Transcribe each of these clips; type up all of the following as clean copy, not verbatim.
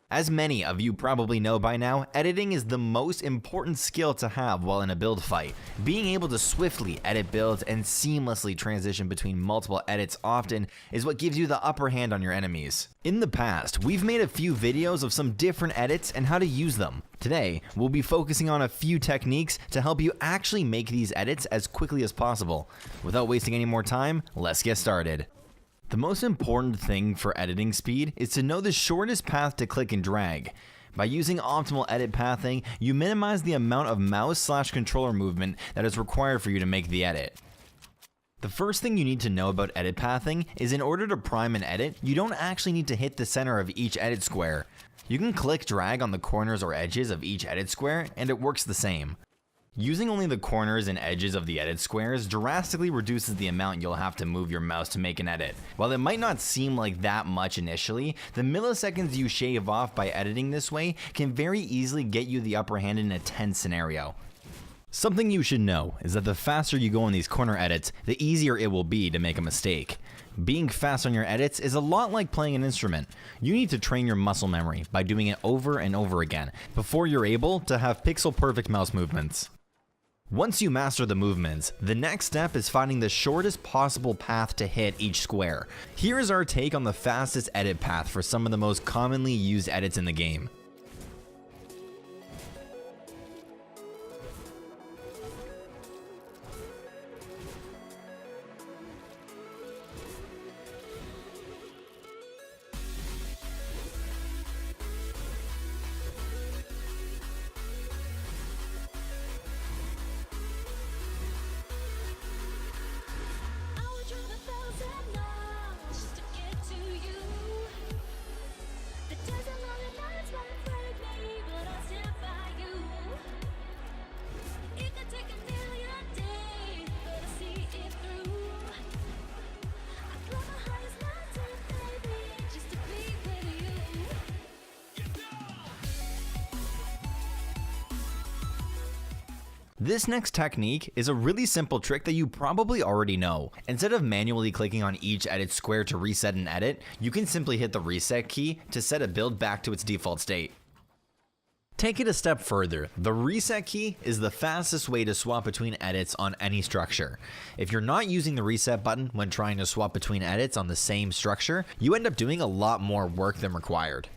As many of you probably know by now, editing is the most important skill to have while in a build fight. Being able to swiftly edit builds and seamlessly transition between multiple edits often is what gives you the upper hand on your enemies. In the past, we've made a few videos of some different edits and how to use them. Today, we'll be focusing on a few techniques to help you actually make these edits as quickly as possible. Without wasting any more time, let's get started. The most important thing for editing speed is to know the shortest path to click and drag. By using optimal edit pathing, you minimize the amount of mouse/controller movement that is required for you to make the edit. The first thing you need to know about edit pathing is in order to prime an edit, you don't actually need to hit the center of each edit square. You can click drag on the corners or edges of each edit square and it works the same. Using only the corners and edges of the edit squares drastically reduces the amount you'll have to move your mouse to make an edit. While it might not seem like that much initially, the milliseconds you shave off by editing this way can very easily get you the upper hand in a tense scenario. Something you should know is that the faster you go on these corner edits, the easier it will be to make a mistake. Being fast on your edits is a lot like playing an instrument. You need to train your muscle memory by doing it over and over again before you're able to have pixel perfect mouse movements. Once you master the movements, the next step is finding the shortest possible path to hit each square. Here is our take on the fastest edit path for some of the most commonly used edits in the game. This next technique is a really simple trick that you probably already know. Instead of manually clicking on each edit square to reset an edit, you can simply hit the reset key to set a build back to its default state. Take it a step further, the reset key is the fastest way to swap between edits on any structure. If you're not using the reset button when trying to swap between edits on the same structure, you end up doing a lot more work than required.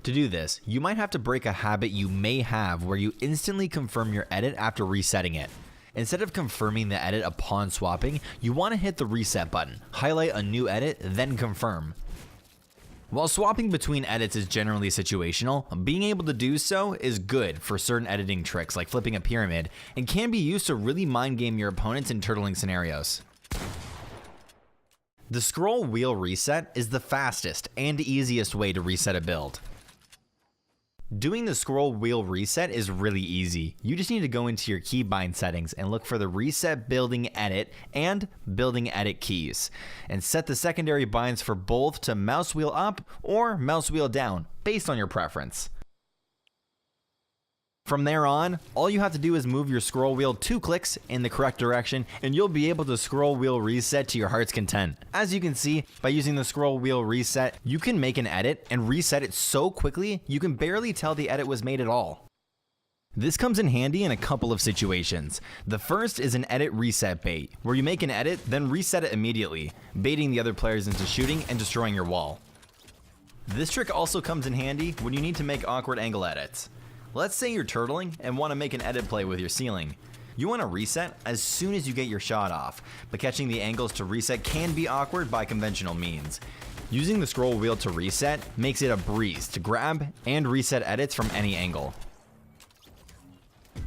To do this, you might have to break a habit you may have where you instantly confirm your edit after resetting it. Instead of confirming the edit upon swapping, you want to hit the reset button, highlight a new edit, then confirm. While swapping between edits is generally situational, being able to do so is good for certain editing tricks like flipping a pyramid and can be used to really mind game your opponents in turtling scenarios. The scroll wheel reset is the fastest and easiest way to reset a build. Doing the scroll wheel reset is really easy. You just need to go into your keybind settings and look for the reset building edit and building edit keys and set the secondary binds for both to mouse wheel up or mouse wheel down based on your preference. From there on, all you have to do is move your scroll wheel 2 clicks in the correct direction and you'll be able to scroll wheel reset to your heart's content. As you can see, by using the scroll wheel reset, you can make an edit and reset it so quickly you can barely tell the edit was made at all. This comes in handy in a couple of situations. The first is an edit reset bait, where you make an edit then reset it immediately, baiting the other players into shooting and destroying your wall. This trick also comes in handy when you need to make awkward angle edits. Let's say you're turtling and want to make an edit play with your ceiling. You want to reset as soon as you get your shot off, but catching the angles to reset can be awkward by conventional means. Using the scroll wheel to reset makes it a breeze to grab and reset edits from any angle.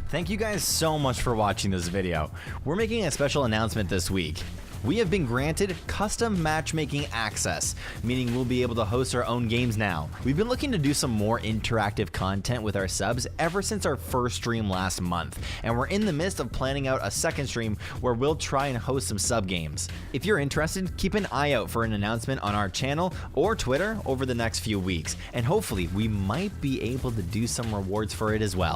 Thank you guys so much for watching this video. We're making a special announcement this week. We have been granted custom matchmaking access, meaning we'll be able to host our own games now. We've been looking to do some more interactive content with our subs ever since our first stream last month, and we're in the midst of planning out a second stream where we'll try and host some sub games. If you're interested, keep an eye out for an announcement on our channel or Twitter over the next few weeks, and hopefully we might be able to do some rewards for it as well.